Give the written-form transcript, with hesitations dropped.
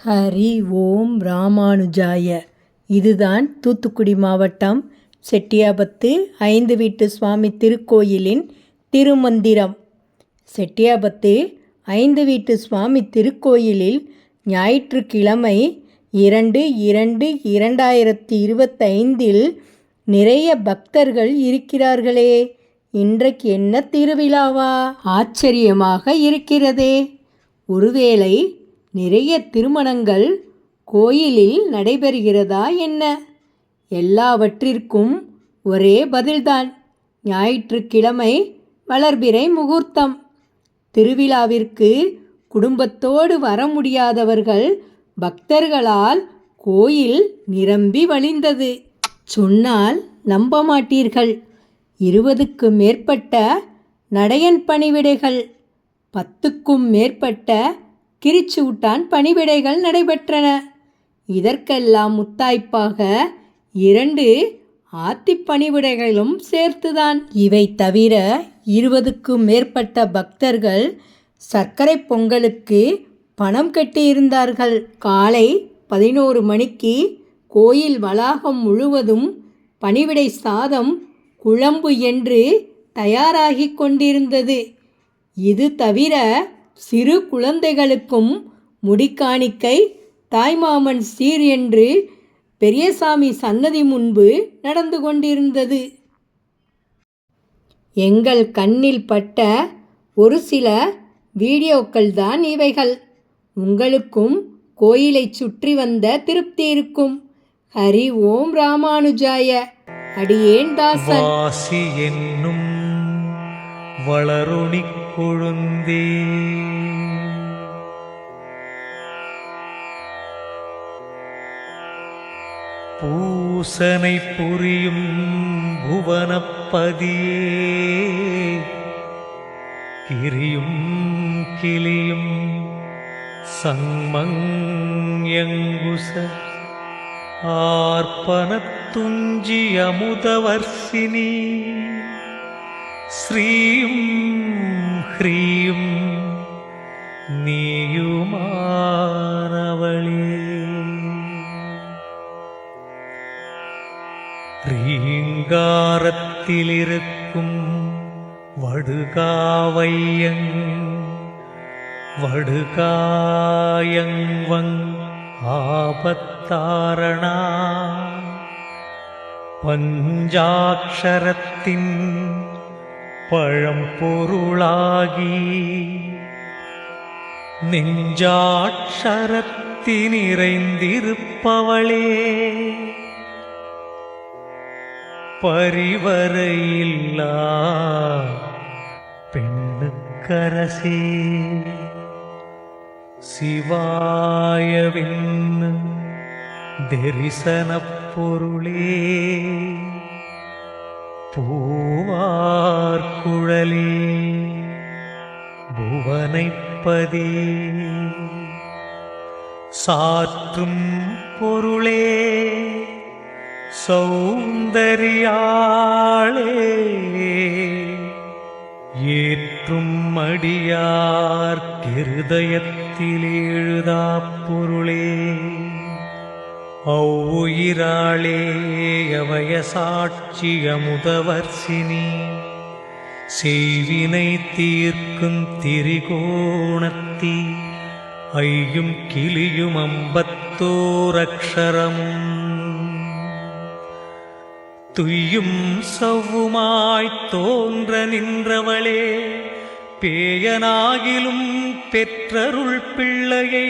ஹரி ஓம் ராமானுஜாய. இதுதான் தூத்துக்குடி மாவட்டம் செட்டியாபத்து 5 வீட்டு சுவாமி திருக்கோயிலின் திருமந்திரம். செட்டியாபத்து 5 வீட்டு சுவாமி திருக்கோயிலில் ஞாயிற்றுக்கிழமை 2/2/2025 நிறைய பக்தர்கள் இருக்கிறார்களே. இன்றைக்கு என்ன திருவிழாவா? ஆச்சரியமாக இருக்கிறதே. ஒருவேளை நிறைய திருமணங்கள் கோயிலில் நடைபெறுகிறதா என்ன? எல்லாவற்றிற்கும் ஒரே பதில்தான். ஞாயிற்றுக்கிழமை வளர்பிறை முகூர்த்தம். திருவிழாவிற்கு குடும்பத்தோடு வர முடியாதவர்கள் பக்தர்களால் கோயில் நிரம்பி வழிந்தது. சொன்னால் நம்ப மாட்டீர்கள். 20க்கும் மேற்பட்ட நடையன் பணிவிடைகள், 10க்கும் மேற்பட்ட கிரிச்சூட்டான் பணிவிடைகள் நடைபெற்றன. இதற்கெல்லாம் முத்தாய்ப்பாக 2 ஆத்திப் பணிவிடைகளும் சேர்த்துதான். இவை தவிர 20க்கும் மேற்பட்ட பக்தர்கள் சர்க்கரை பொங்கலுக்கு பணம் கட்டியிருந்தார்கள். காலை 11 மணிக்கு கோயில் வளாகம் முழுவதும் பணிவிடை சாதம், குழம்பு என்று தயாராகி கொண்டிருந்தது. இது தவிர சிறு குழந்தைகளுக்கும் முடிக்காணிக்கை, தாய்மாமன் சீர் என்று பெரியசாமி சன்னதி முன்பு நடந்து கொண்டிருந்தது. எங்கள் கண்ணில் பட்ட ஒரு சில வீடியோக்கள் தான் இவைகள். உங்களுக்கும் கோயிலை சுற்றி வந்த திருப்தி இருக்கும். ஹரி ஓம் ராமானுஜாய. அடியேன் தாசன். வாசி என்னும் வளருணி கொழுந்தே, பூசனை புரியும் புவனப்பதியே, கிரியும் கிளியும் சண்மங்யங்குச ஆர்ப்பனத்துஞ்சி அமுதவர்சினி, ஸ்ரீயும் ஹ்ரீயும் நீயுமானவளே, ரீங்காரத்திலிருக்கும் வடுகாவையங் வடுகாயங்வங் ஆபத்தாரணா, பஞ்சாட்சரத்தின் பழம்பொருளாகி நெஞ்சாட்சரத்தின் நிறைந்திருப்பவளே, பரிவரையில்லா பெண்ணுக்கரசே, சிவாயவென்னு தரிசனப் பொருளே, பூவார்குழலே, புவனைப்பதே, சாற்றும் பொருளே, சௌந்தர்யாளே, ஏற்றும் அடியார்க்கிருதயத்தில் எழுதாப் பொருளே, ஔவுயிராளே, யவய சாட்சி அமுதவர்சினி, செய்வினை தீர்க்கும் திரிகோணத்தி, ஐயும் கிளியும் 54 அக்ஷரமும், துய்யும் சவ்வுமாய்த் தோன்ற நின்றவளே, பேயனாகிலும் பெற்றருள் பிள்ளையை